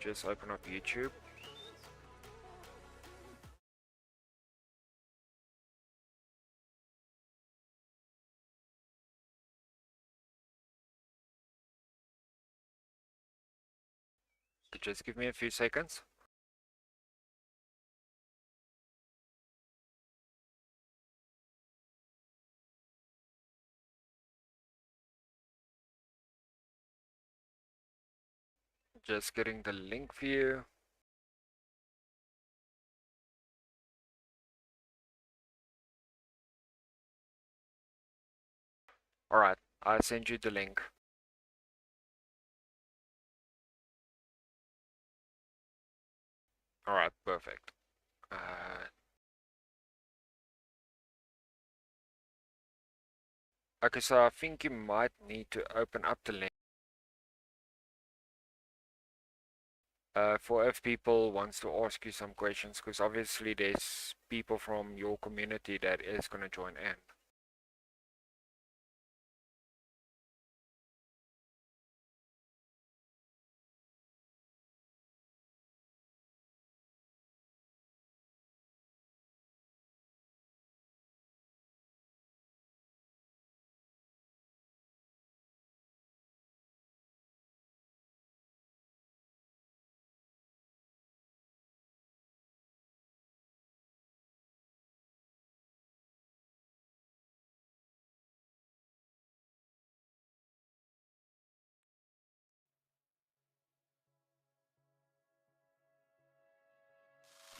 just open up YouTube. Just give me a few seconds. Just getting the link for you. Alright, I sent you the link. Alright, perfect. Okay, so I think you might need to open up the link for if people wants to ask you some questions, because obviously there's people from your community that is going to join in.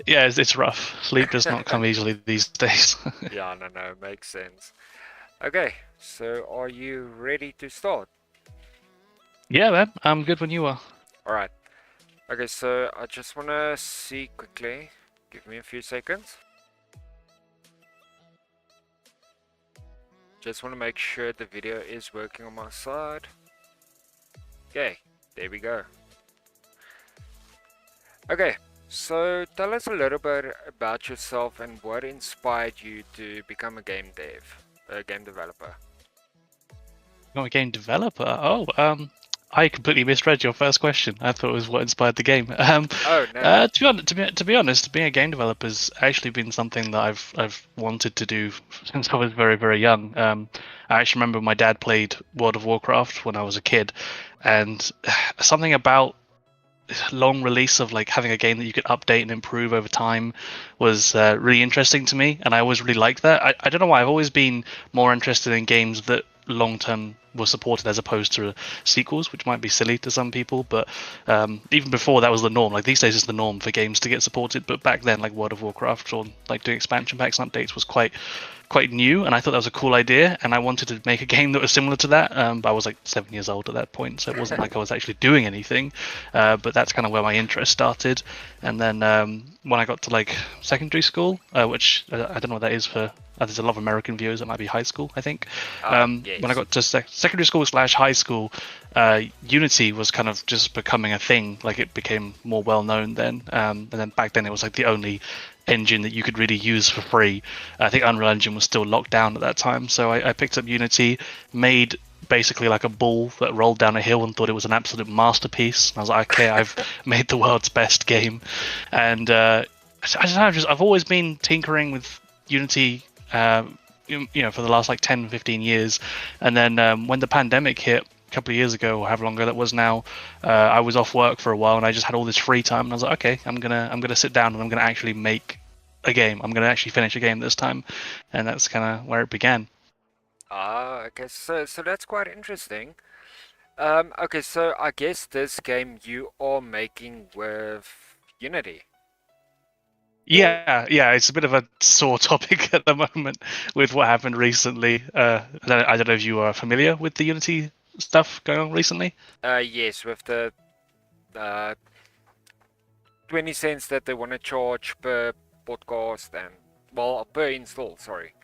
Yeah, it's rough. Sleep does not come easily these days. Yeah, no, makes sense. Okay, so are you ready to start? Yeah, man, I'm good when you are. Alright. Okay, so I just want to see quickly. Give me a few seconds. Just want to make sure the video is working on my side. Okay, there we go. Okay, so tell us a little bit about yourself and what inspired you to become a game developer. I'm a game developer. Oh, I completely misread your first question. I thought it was what inspired the game. Oh no. To be honest, being a game developer has actually been something that I've wanted to do since I was very, very young. I actually remember my dad played World of Warcraft when I was a kid, and something about long release of like having a game that you could update and improve over time was really interesting to me, and I always really liked that. I don't know why, I've always been more interested in games that long term were supported as opposed to sequels, which might be silly to some people, but even before that was the norm. Like these days it's the norm for games to get supported, but back then like World of Warcraft or like doing expansion packs and updates was quite new, and I thought that was a cool idea, and I wanted to make a game that was similar to that, but I was like 7 years old at that point, so it wasn't like I was actually doing anything, but that's kind of where my interest started. And then when I got to like secondary school, which I don't know what that is for, there's a lot of American viewers, it might be high school, I think. Yes. When I got to secondary school / high school, Unity was kind of just becoming a thing, like it became more well known then, and then back then it was like the only engine that you could really use for free. I think Unreal Engine was still locked down at that time, so I picked up Unity, made basically like a ball that rolled down a hill and thought it was an absolute masterpiece. And I was like, okay, I've made the world's best game. And I don't know, I've always been tinkering with Unity, for the last like 10, 15 years. And then when the pandemic hit a couple of years ago, or however longer that was now, I was off work for a while and I just had all this free time. And I was like, okay, I'm gonna sit down and I'm gonna actually make a game. I'm gonna actually finish a game this time, and that's kind of where it began. Okay, so that's quite interesting. Okay, so I guess this game you are making with Unity. Yeah, it's a bit of a sore topic at the moment with what happened recently. I don't know if you are familiar with the Unity stuff going on recently. Yes, with the 20 cents that they want to charge per podcast and, well, per install, sorry.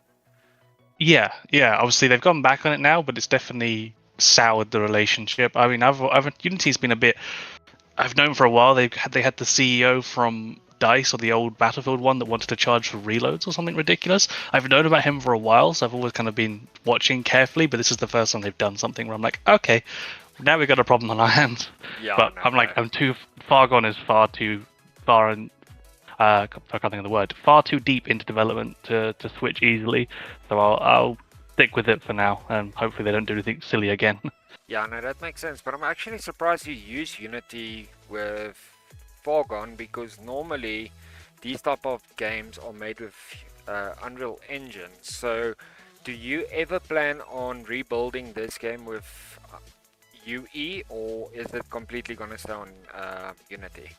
Yeah. Obviously, they've gone back on it now, but it's definitely soured the relationship. I mean, Unity's been a bit. I've known for a while they had the CEO from DICE, or the old Battlefield one, that wanted to charge for reloads or something ridiculous. I've known about him for a while, so I've always kind of been watching carefully, but this is the first time they've done something where I'm like, okay, now we've got a problem on our hands. Yeah, But no, I'm like, no. I'm too far gone is far too far and I can't think of the word. Far too deep into development to switch easily. So I'll stick with it for now, and hopefully they don't do anything silly again. Yeah, no, that makes sense. But I'm actually surprised you use Unity with Fargone because normally these type of games are made with Unreal Engine. So, do you ever plan on rebuilding this game with UE, or is it completely gonna stay on Unity?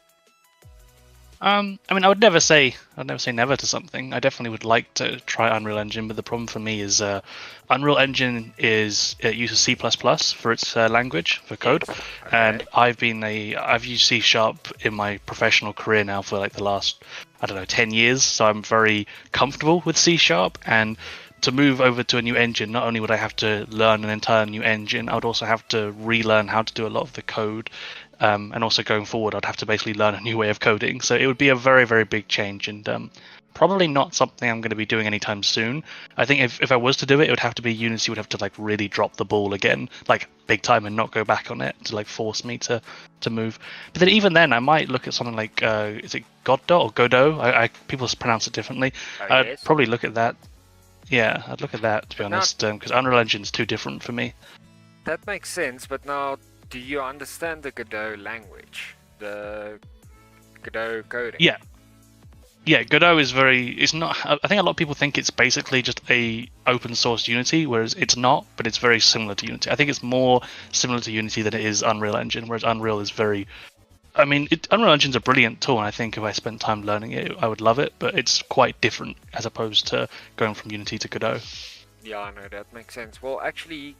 I mean, I'd never say never to something. I definitely would like to try Unreal Engine, but the problem for me is Unreal Engine is it uses C++ for its language for code, Yes. and Okay. I've used C Sharp in my professional career now for like the last, I don't know, 10 years. So I'm very comfortable with C Sharp, and to move over to a new engine, not only would I have to learn an entire new engine, I would also have to relearn how to do a lot of the code. And also going forward, I'd have to basically learn a new way of coding. So it would be a very, very big change, and probably not something I'm going to be doing anytime soon. I think if I was to do it, it would have to be Unity would have to like really drop the ball again, like big time, and not go back on it to like force me to move. But then even then, I might look at something like is it Godot or Godot? People pronounce it differently. Oh I'd yes. probably look at that. Yeah, I'd look at that to be But now honest, because Unreal Engine's too different for me. that makes sense. But now, do you understand the Godot language, the Godot coding? Yeah, yeah, Godot is very. It's not. I think a lot of people think it's basically just a open source Unity, whereas it's not. But it's very similar to Unity. I think it's more similar to Unity than it is Unreal Engine, whereas Unreal is very. I mean, Unreal Engine's a brilliant tool, and I think if I spent time learning it, I would love it. But it's quite different as opposed to going from Unity to Godot. Yeah, no, that makes sense. Well, actually,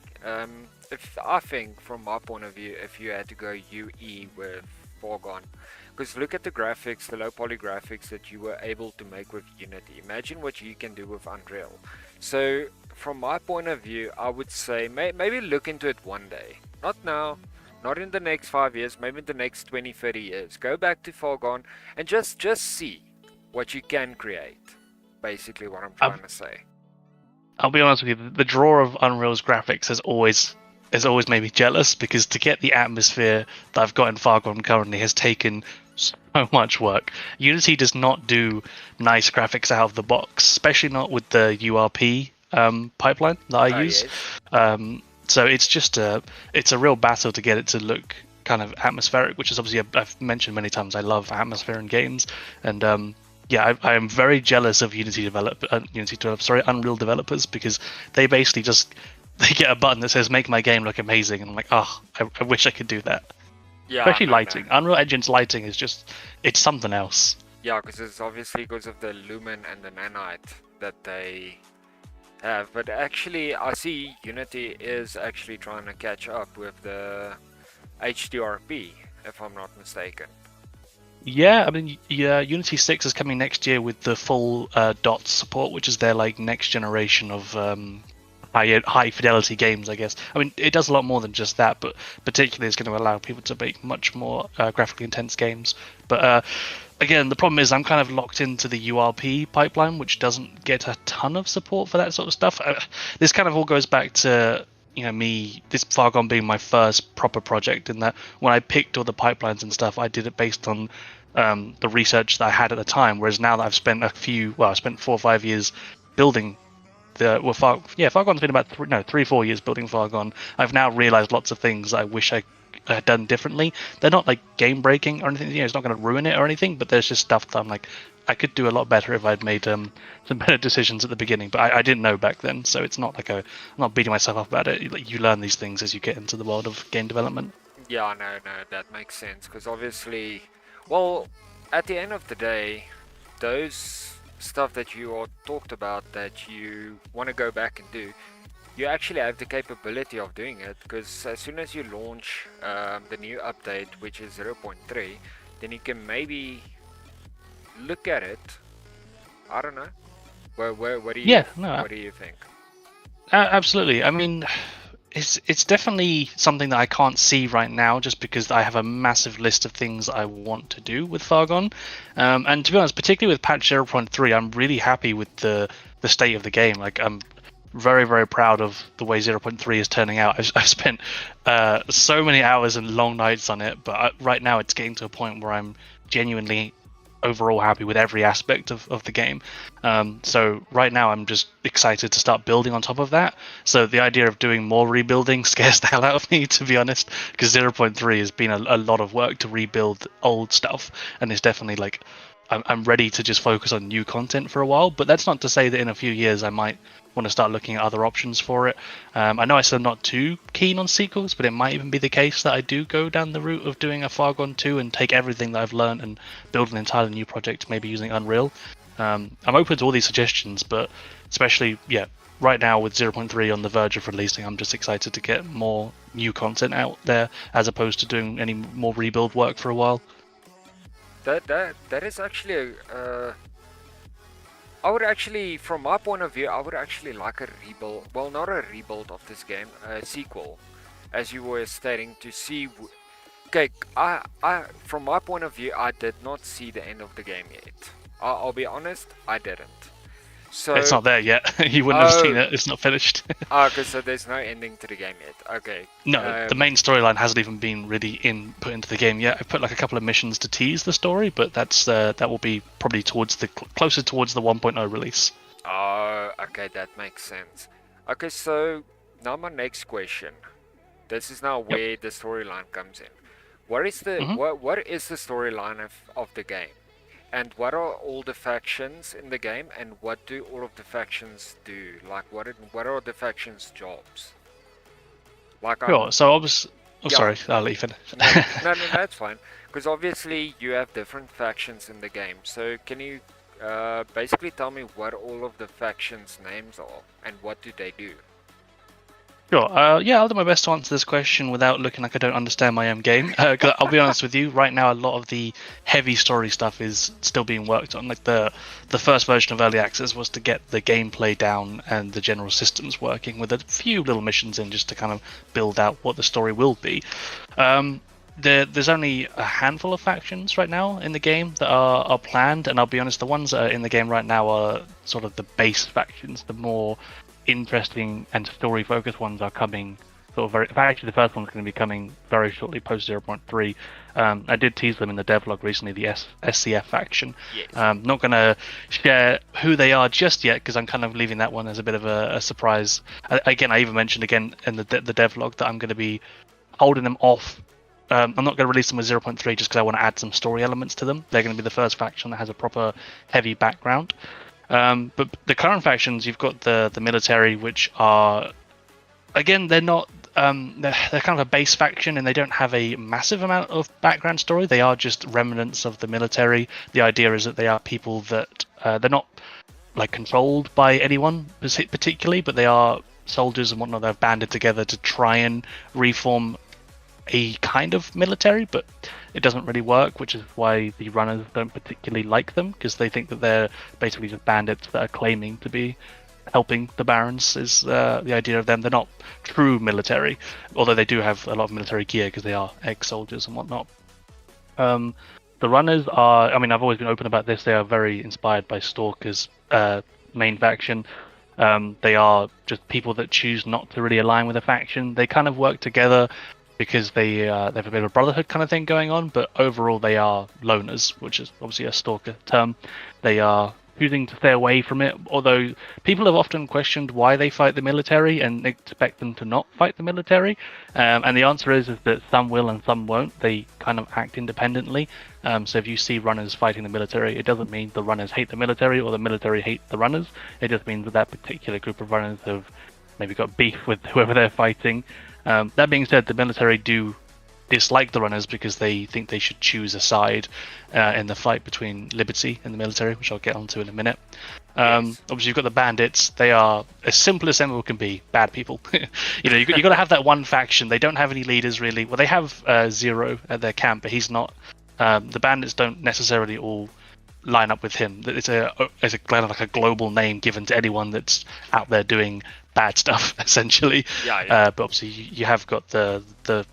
if I think from my point of view, if you had to go UE with Foregone, because look at the graphics, the low poly graphics that you were able to make with Unity. Imagine what you can do with Unreal. So, from my point of view, I would say maybe look into it one day. Not now, not in the next 5 years, maybe in the next 20, 30 years. Go back to Foregone and just see what you can create. Basically, what I'm trying to say. I'll be honest with you, the draw of Unreal's graphics has always made me jealous because to get the atmosphere that I've got in Fargone currently has taken so much work. Unity does not do nice graphics out of the box, especially not with the URP pipeline that I Oh, use. yes. So it's a real battle to get it to look kind of atmospheric, which is obviously I've mentioned many times. I love atmosphere in games, and yeah, I am very jealous of Unreal developers because they basically just they get a button that says make my game look amazing, and I'm like, oh, I wish I could do that. Yeah, Especially no, lighting. no. Unreal Engine's lighting is just it's something else. Yeah, because it's obviously because of the lumen and the nanite that they have. But actually, I see Unity is actually trying to catch up with the HDRP, if I'm not mistaken. Yeah, I mean, yeah, Unity 6 is coming next year with the full DOTS support, which is their like next generation of high fidelity games, I guess. I mean, it does a lot more than just that, but particularly it's going to allow people to make much more graphically intense games. But again, the problem is I'm kind of locked into the URP pipeline, which doesn't get a ton of support for that sort of stuff. This kind of all goes back to this Fargone being my first proper project, in that when I picked all the pipelines and stuff, I did it based on the research that I had at the time. Whereas now that I've spent I spent 4 or 5 years building Fargone's been about 3-4 years building Fargone. I've now realized lots of things I wish I had done differently. They're not like game breaking or anything. It's not going to ruin it or anything. But there's just stuff that I'm like, I could do a lot better if I'd made some better decisions at the beginning. But I didn't know back then, so it's not like I'm not beating myself up about it. Like, you learn these things as you get into the world of game development. Yeah, no, no, that makes sense. Because obviously, well, at the end of the day, those stuff that you all talked about that you want to go back and do, you actually have the capability of doing it. Because as soon as you launch the new update, which is 0.3, then you can maybe look at it. I don't know. What do you Yeah, no, what do you think? absolutely. I mean, it's definitely something that I can't see right now, just because I have a massive list of things I want to do with Fargone. And to be honest, particularly with patch 0.3, I'm really happy with the state of the game. Like, very, very proud of the way 0.3 is turning out. I've spent so many hours and long nights on it, but right now it's getting to a point where I'm genuinely overall happy with every aspect of the game. So right now I'm just excited to start building on top of that. So the idea of doing more rebuilding scares the hell out of me, to be honest, because 0.3 has been a lot of work to rebuild old stuff, and it's definitely like I'm ready to just focus on new content for a while. But that's not to say that in a few years I might want to start looking at other options for it. I know I said I'm not too keen on sequels, but it might even be the case that I do go down the route of doing a Fargone 2 and take everything that I've learned and build an entirely new project, maybe using Unreal. I'm open to all these suggestions, but especially, right now with 0.3 on the verge of releasing, I'm just excited to get more new content out there as opposed to doing any more rebuild work for a while. That is actually I would actually, from my point of view, I would actually like a rebuild. Well, not a rebuild of this game, a sequel, as you were stating, to see. Okay, from my point of view, I did not see the end of the game yet. I'll be honest, I didn't. So It's not there yet. You wouldn't have seen it. It's not finished. okay, so there's no ending to the game yet. Okay. No, the main storyline hasn't even been really put into the game yet. I've put like a couple of missions to tease the story, but that will be probably closer towards the 1.0 release. Oh, okay, that makes sense. Okay, so now my next question. This is now where the storyline comes in. What is the what is the storyline of the game? And what are all the factions in the game, and what do all of the factions do? Like, what are the factions' jobs? Like, sure. So obviously, yeah. sorry, I'll let you finish. No, that's fine. Because obviously you have different factions in the game. So can you basically tell me what all of the factions' names are, and what do they do? Sure. I'll do my best to answer this question without looking like I don't understand my own game. 'Cause I'll be honest with you, right now a lot of the heavy story stuff is still being worked on. Like the first version of Early Access was to get the gameplay down and the general systems working, with a few little missions in just to kind of build out what the story will be. There's only a handful of factions right now in the game that are planned, and I'll be honest, the ones that are in the game right now are sort of the base factions. The more interesting and story focused ones are coming actually the first one's going to be coming very shortly post 0.3. I did tease them in the devlog recently, the SCF faction. Yes. Not going to share who they are just yet because I'm kind of leaving that one as a bit of a surprise. I even mentioned again in the devlog that I'm going to be holding them off. I'm not going to release them with 0.3 just because I want to add some story elements to them. They're going to be the first faction that has a proper heavy background. But the current factions, you've got the military, which are, again, they're not, they're kind of a base faction, and they don't have a massive amount of background story. They are just remnants of the military. The idea is that they are people that, they're not like controlled by anyone particularly, but they are soldiers and whatnot that have banded together to try and reform a kind of military, but it doesn't really work, which is why the runners don't particularly like them, because they think that they're basically just bandits that are claiming to be helping the barons, is the idea of them. They're not true military, although they do have a lot of military gear because they are ex-soldiers and whatnot. The runners are, I've always been open about this, they are very inspired by Stalker's main faction. They are just people that choose not to really align with a faction. They kind of work together because they have a bit of a brotherhood kind of thing going on, but overall they are loners, which is obviously a Stalker term. They are choosing to stay away from it, although people have often questioned why they fight the military and expect them to not fight the military. And the answer is that some will and some won't. They kind of act independently. So if you see runners fighting the military, it doesn't mean the runners hate the military or the military hate the runners. It just means that that particular group of runners have maybe got beef with whoever they're fighting. That being said, the military do dislike the runners because they think they should choose a side in the fight between Liberty and the military, which I'll get onto in a minute. Yes. Obviously, you've got the bandits. They are as simple as anyone can be, bad people. You've got to have that one faction. They don't have any leaders, really. Well, they have Zero at their camp, but he's not. The bandits don't necessarily all line up with him. It's kind of like a global name given to anyone that's out there doing bad stuff, essentially. Yeah. But obviously you have got the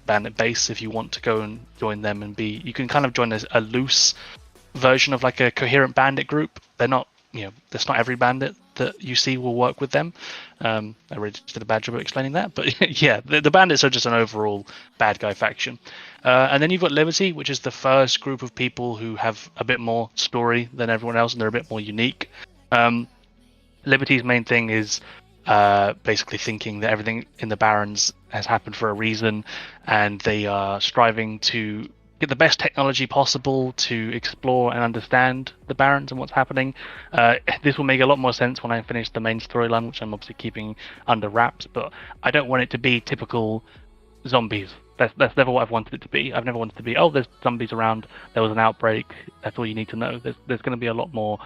bandit base if you want to go and join them and you can kind of join a loose version of like a coherent bandit group. They're not, that's not every bandit. that you see will work with them. I really just did a bad job of explaining that, but yeah, the bandits are just an overall bad guy faction. And then you've got Liberty, which is the first group of people who have a bit more story than everyone else, and they're a bit more unique. Liberty's main thing is basically thinking that everything in the Barrens has happened for a reason, and they are striving to get the best technology possible to explore and understand the Barrens and what's happening. This will make a lot more sense when I finish the main storyline, which I'm obviously keeping under wraps, but I don't want it to be typical zombies. That's never what I've wanted it to be. I've never wanted it to be, oh, there's zombies around, there was an outbreak, that's all you need to know. There's going to be a lot more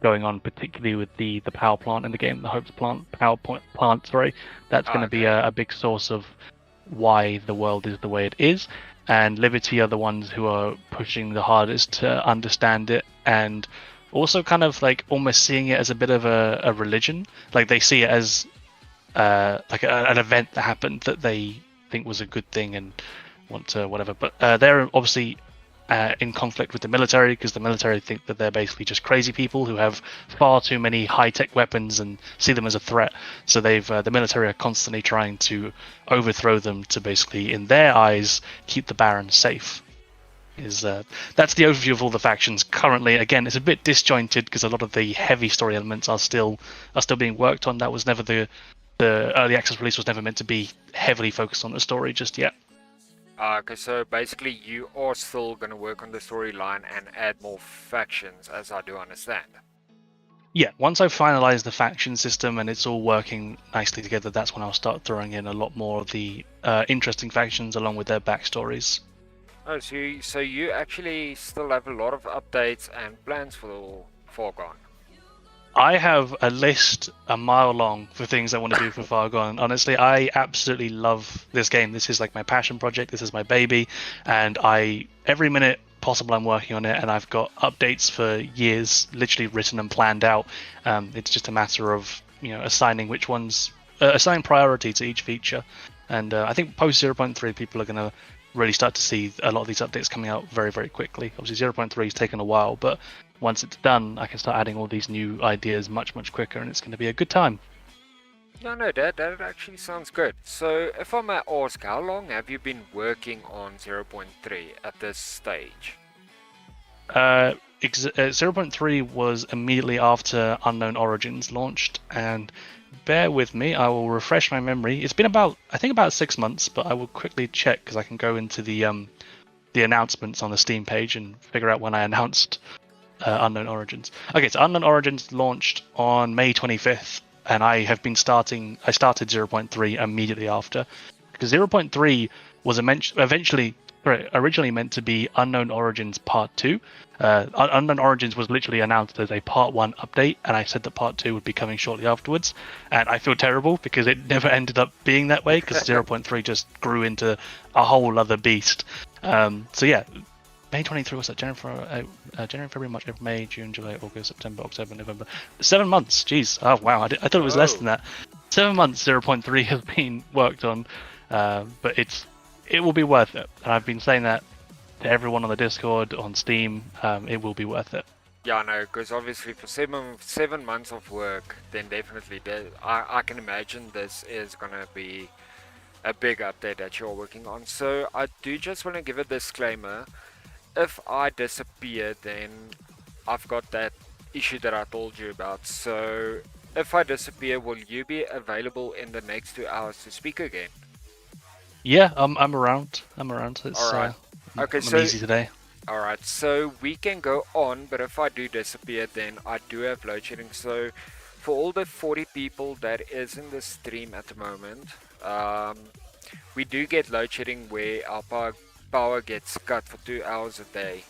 going on, particularly with the power plant in the game, the Hopes plant, sorry. That's going to be a big source of why the world is the way it is. And Liberty are the ones who are pushing the hardest to understand it, and also kind of like almost seeing it as a bit of a religion. Like they see it as like an event that happened that they think was a good thing and want to whatever. But they're obviously in conflict with the military, because the military think that they're basically just crazy people who have far too many high-tech weapons and see them as a threat. So the military are constantly trying to overthrow them to basically, in their eyes, keep the Barons safe. That's the overview of all the factions currently. Again, it's a bit disjointed because a lot of the heavy story elements are still being worked on. That was never the early access release was never meant to be heavily focused on the story just yet. Okay, so basically you are still going to work on the storyline and add more factions, as I do understand. Yeah, once I've finalized the faction system and it's all working nicely together, that's when I'll start throwing in a lot more of the interesting factions along with their backstories. Oh, so you actually still have a lot of updates and plans for Fargone. I have a list a mile long for things I want to do for Fargone. Honestly, I absolutely love this game. This is like my passion project. This is my baby, and every minute possible I'm working on it, and I've got updates for years, literally written and planned out. It's just a matter of assigning assigning priority to each feature, and I think post 0.3 people are going to really start to see a lot of these updates coming out very, very quickly. Obviously 0.3 has taken a while, but once it's done, I can start adding all these new ideas much, much quicker, and it's going to be a good time. Yeah, no, that actually sounds good. So, if I may ask, how long have you been working on 0.3 at this stage? 0.3 was immediately after Unknown Origins launched, and bear with me, I will refresh my memory. It's been about 6 months, but I will quickly check because I can go into the announcements on the Steam page and figure out when I announced Unknown Origins. Okay, so Unknown Origins launched on May 25th, and I started 0.3 immediately after, because 0.3 was originally meant to be Unknown Origins Part 2. Unknown Origins was literally announced as a Part 1 update, and I said that Part 2 would be coming shortly afterwards, and I feel terrible because it never ended up being that way, because 0.3 just grew into a whole other beast. So yeah, May 23 was that? January, February, March, April, May, June, July, August, September, October, November. 7 months. Jeez. Oh wow. I thought it was less than that. 7 months. 0.3 has been worked on, but it will be worth it. And I've been saying that to everyone on the Discord, on Steam. It will be worth it. Yeah, no, because obviously for 7 months of work, then definitely I can imagine this is gonna be a big update that you're working on. So I do just want to give a disclaimer. If I disappear, then I've got that issue that I told you about. So if I disappear, will you be available in the next 2 hours to speak again? Yeah, I'm around. It's, Alright. Okay, I'm easy today. Alright, so we can go on, but if I do disappear, then I do have load shedding. So for all the 40 people that is in the stream at the moment, we do get load shedding where our power gets cut for 2 hours a day.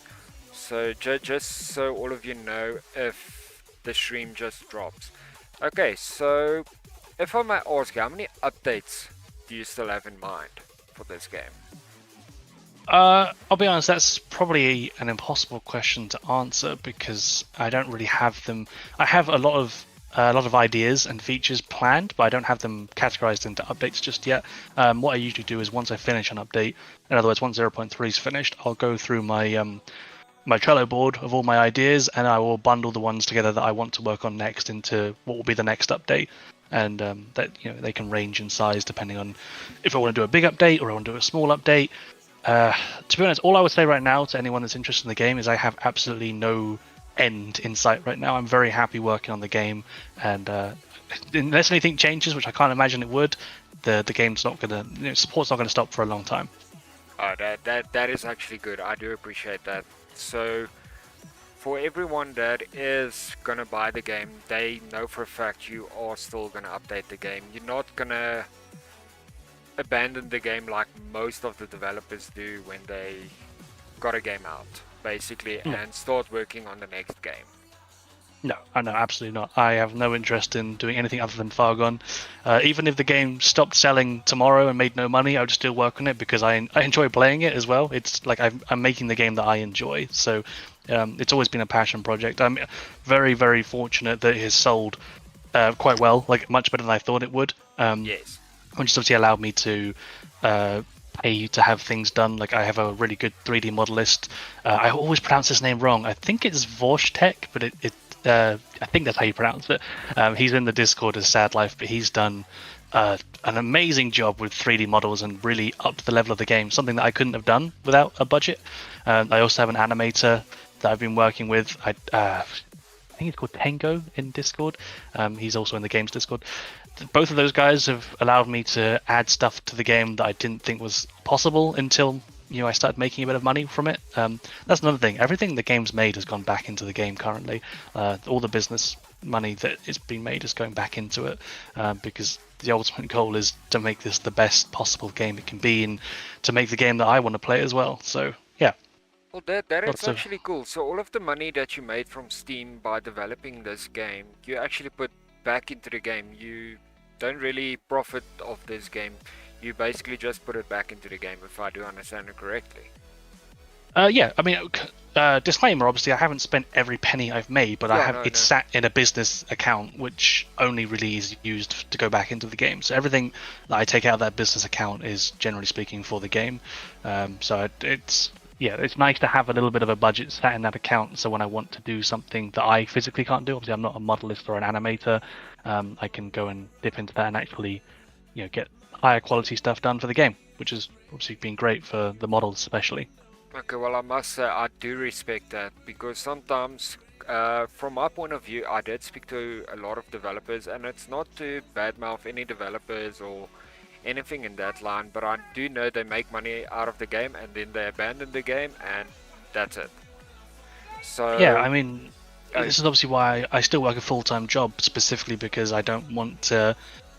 So just so all of you know, if the stream just drops. Okay, so if I may ask, how many updates do you still have in mind for this game? I'll be honest, that's probably an impossible question to answer because I don't really have them. I have a lot of ideas and features planned, but I don't have them categorized into updates just yet. What I usually do is once I finish an update, in other words, once 0.3 is finished, I'll go through my my Trello board of all my ideas, and I will bundle the ones together that I want to work on next into what will be the next update. And that they can range in size depending on if I want to do a big update or I want to do a small update. To be honest, all I would say right now to anyone that's interested in the game is I have absolutely no end in sight right now. I'm very happy working on the game, and unless anything changes, which I can't imagine it would, the game's not gonna support's not gonna stop for a long time. Oh, that is actually good. I do appreciate that. So, for everyone that is gonna buy the game, they know for a fact you are still gonna update the game. You're not gonna abandon the game like most of the developers do when they got a game out, basically, and start working on the next game. No, I know, absolutely not. I have no interest in doing anything other than Fargone. Even if the game stopped selling tomorrow and made no money, I would still work on it because I enjoy playing it as well. It's like I'm making the game that I enjoy. So it's always been a passion project. I'm very, very fortunate that it has sold quite well, like much better than I thought it would. Yes. Which obviously allowed me to pay to have things done. Like I have a really good 3D modelist. I always pronounce his name wrong. I think it's Vorstek, but I think that's how you pronounce it. He's in the Discord as Sad Life, but he's done an amazing job with 3D models and really upped the level of the game, something that I couldn't have done without a budget. I also have an animator that I've been working with. I think he's called Tango in Discord. He's also in the games Discord. Both of those guys have allowed me to add stuff to the game that I didn't think was possible until I started making a bit of money from it. That's another thing. Everything the game's made has gone back into the game currently. All the business money that is being made is going back into it because the ultimate goal is to make this the best possible game it can be and to make the game that I want to play as well. So yeah. Well, that is actually cool. So all of the money that you made from Steam by developing this game, you actually put back into the game. You don't really profit of this game. You basically just put it back into the game, if I do understand it correctly. Yeah, I mean, disclaimer, obviously, I haven't spent every penny I've made, but it's sat in a business account, which only really is used to go back into the game. So everything that I take out of that business account is, generally speaking, for the game. So it's nice to have a little bit of a budget sat in that account. So when I want to do something that I physically can't do, obviously I'm not a modelist or an animator, I can go and dip into that and actually, get higher quality stuff done for the game, which has obviously been great for the models especially. Okay, well, I must say I do respect that because sometimes, from my point of view, I did speak to a lot of developers, and it's not to badmouth any developers or anything in that line, but I do know they make money out of the game and then they abandon the game and that's it. So yeah, I mean, this is obviously why I still work a full-time job, specifically because I don't want to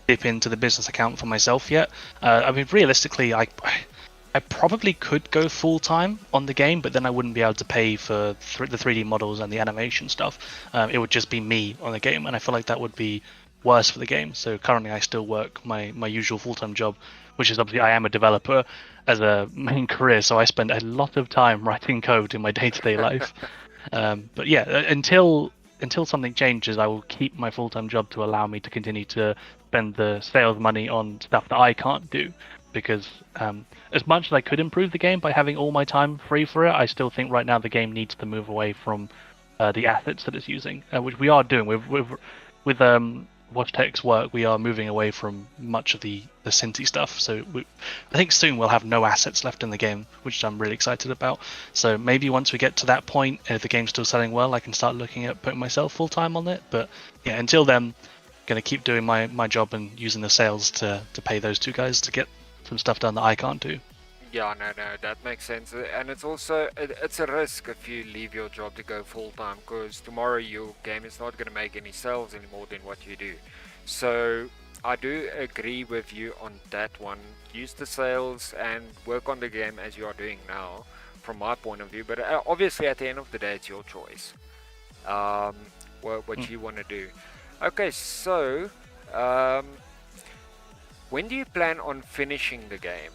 dip into the business account for myself yet. I mean, realistically, I probably could go full-time on the game, but then I wouldn't be able to pay for the 3D models and the animation stuff. It would just be me on the game, and I feel like that would be worse for the game. So currently I still work my usual full-time job, which is obviously I am a developer as a main career, so I spend a lot of time writing code in my day-to-day life. But yeah, until something changes, I will keep my full-time job to allow me to continue to spend the sales money on stuff that I can't do, because as much as I could improve the game by having all my time free for it, I still think right now the game needs to move away from the assets that it's using, which we are doing with Watchtek's work. We are moving away from much of the Cinti stuff, so I think soon we'll have no assets left in the game, which I'm really excited about. So maybe once we get to that point, if the game's still selling well, I can start looking at putting myself full-time on it. But yeah, until then, going to keep doing my job and using the sales to pay those two guys to get some stuff done that I can't do. yeah, no, that makes sense, and it's also it's a risk if you leave your job to go full time, because tomorrow your game is not going to make any sales anymore than what you do. So I do agree with you on that one. Use the sales and work on the game as you are doing now, from my point of view. But obviously, at the end of the day, it's your choice. What you want to do. Okay, so when do you plan on finishing the game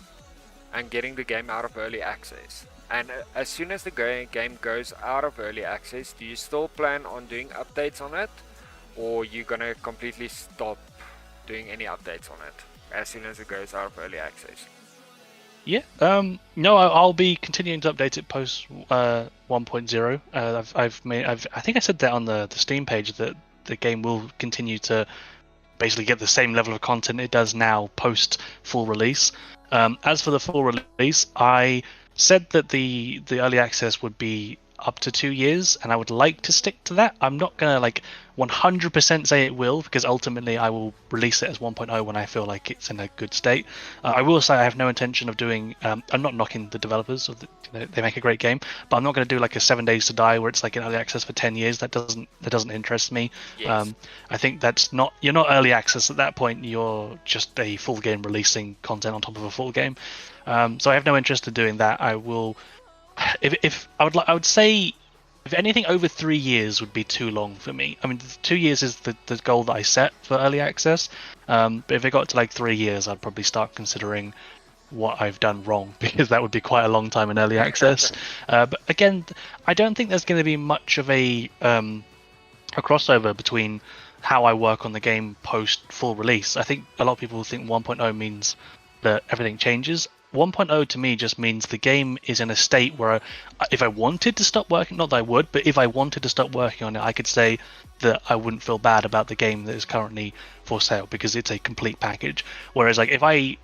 and getting the game out of early access? And as soon as the game goes out of early access, do you still plan on doing updates on it, or you gonna completely stop doing any updates on it as soon as it goes out of early access? Yeah. No, I'll be continuing to update it post 1.0. I think I said that on the Steam page that the game will continue to basically get the same level of content it does now post full release. As for the full release, I said that the early access would be up to 2 years, and I would like to stick to that. I'm not gonna 100% say it will, because ultimately I will release it as 1.0 when I feel like it's in a good state. I will say I have no intention of doing. I'm not knocking the developers, they make a great game, but I'm not going to do like a 7 Days to Die where it's like an early access for 10 years. That doesn't interest me. Yes. I think that's not you're not early access at that point. You're just a full game releasing content on top of a full game. So I have no interest in doing that. I will. If I would say, if anything over 3 years would be too long for me. I mean, 2 years is the goal that I set for early access. But if it got to like 3 years, I'd probably start considering what I've done wrong, because that would be quite a long time in early access. But again, I don't think there's going to be much of a crossover between how I work on the game post full release. I think a lot of people think 1.0 means that everything changes. 1.0 to me just means the game is in a state where if I wanted to stop working, not that I would, but if I wanted to stop working on it, I could say that I wouldn't feel bad about the game that is currently for sale because it's a complete package. Whereas like if I,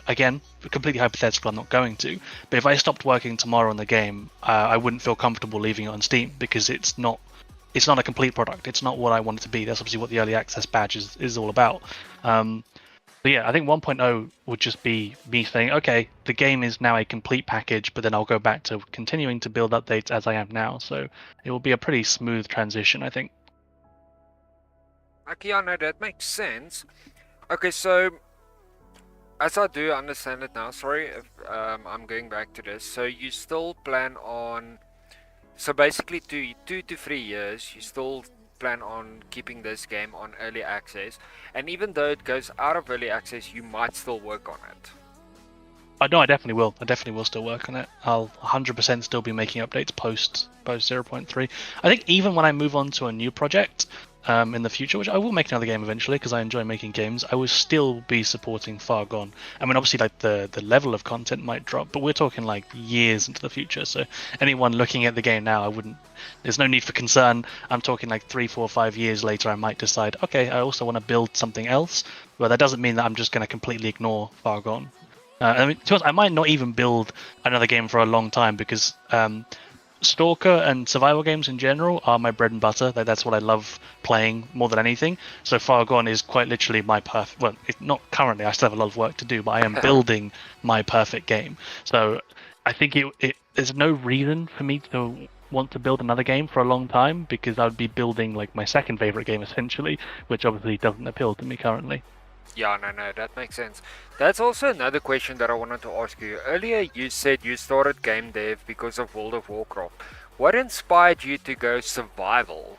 again, completely hypothetical, I'm not going to, but if I stopped working tomorrow on the game, I wouldn't feel comfortable leaving it on Steam because it's not a complete product. It's not what I want it to be. That's obviously what the early access badge is all about. But yeah, I think 1.0 would just be me saying, okay, the game is now a complete package, but then I'll go back to continuing to build updates as I am now. So it will be a pretty smooth transition, I think. Okay, yeah, no, that makes sense. Okay, so as I do understand it now, sorry if I'm going back to this. So you still plan on, so basically 2 to 3 years, you still plan on keeping this game on early access, and even though it goes out of early access, you might still work on it. I know I definitely will. I definitely will still work on it. I'll 100% still be making updates post 0.3. I think even when I move on to a new project in the future, which I will make another game eventually because I enjoy making games, I will still be supporting Fargone. I mean, obviously, like the level of content might drop, but we're talking like years into the future. So anyone looking at the game now, there's no need for concern. I'm talking like 3, 4, 5 years later, I might decide, okay, I also want to build something else. But that doesn't mean that I'm just going to completely ignore Fargone. I mean, to be honest, I might not even build another game for a long time because Stalker and survival games in general are my bread and butter. That's what I love playing more than anything. So Fargone is quite literally my perfect. Well, it's not currently. I still have a lot of work to do, but I am building my perfect game. So I think there's no reason for me to want to build another game for a long time because I would be building like my second favorite game essentially, which obviously doesn't appeal to me currently. Yeah, no, that makes sense. That's also another question that I wanted to ask you. Earlier you said you started game dev because of World of Warcraft. What inspired you to go survival?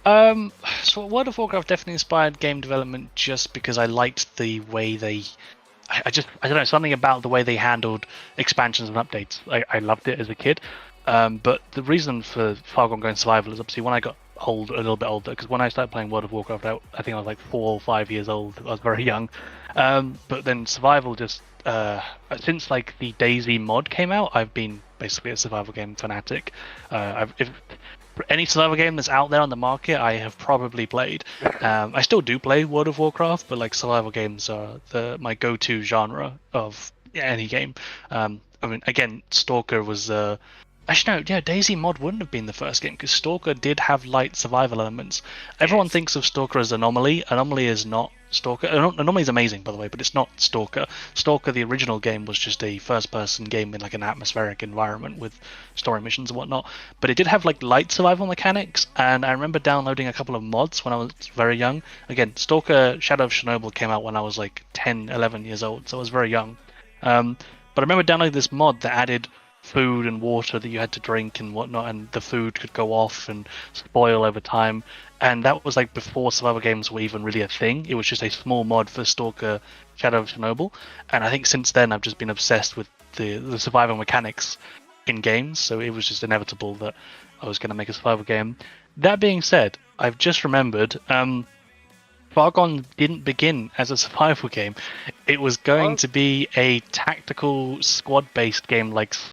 So World of Warcraft definitely inspired game development just because I liked the way I don't know, something about the way they handled expansions and updates. I loved it as a kid. But the reason for Fargone going survival is obviously when I got a little bit older, because when I started playing World of Warcraft, I think I was like 4 or 5 years old. I was very young. But then survival just since like the DayZ mod came out, I've been basically a survival game fanatic. If any survival game that's out there on the market, I have probably played. I still do play World of Warcraft, but like survival games are my go-to genre of any game. I mean, again, Stalker was. Actually, no, yeah, DayZ mod wouldn't have been the first game because Stalker did have light survival elements. Everyone thinks of Stalker as Anomaly. Anomaly is not Stalker. Anomaly is amazing, by the way, but it's not Stalker. Stalker, the original game, was just a first-person game in like an atmospheric environment with story missions and whatnot. But it did have like light survival mechanics, and I remember downloading a couple of mods when I was very young. Again, Stalker Shadow of Chernobyl came out when I was like 10, 11 years old, so I was very young. But I remember downloading this mod that added food and water that you had to drink and whatnot, and the food could go off and spoil over time. And that was like before survival games were even really a thing. It was just a small mod for Stalker Shadow of Chernobyl. And I think since then I've just been obsessed with the survival mechanics in games, so it was just inevitable that I was going to make a survival game. That being said, I've just remembered Fargone didn't begin as a survival game. It was going to be a tactical squad-based game like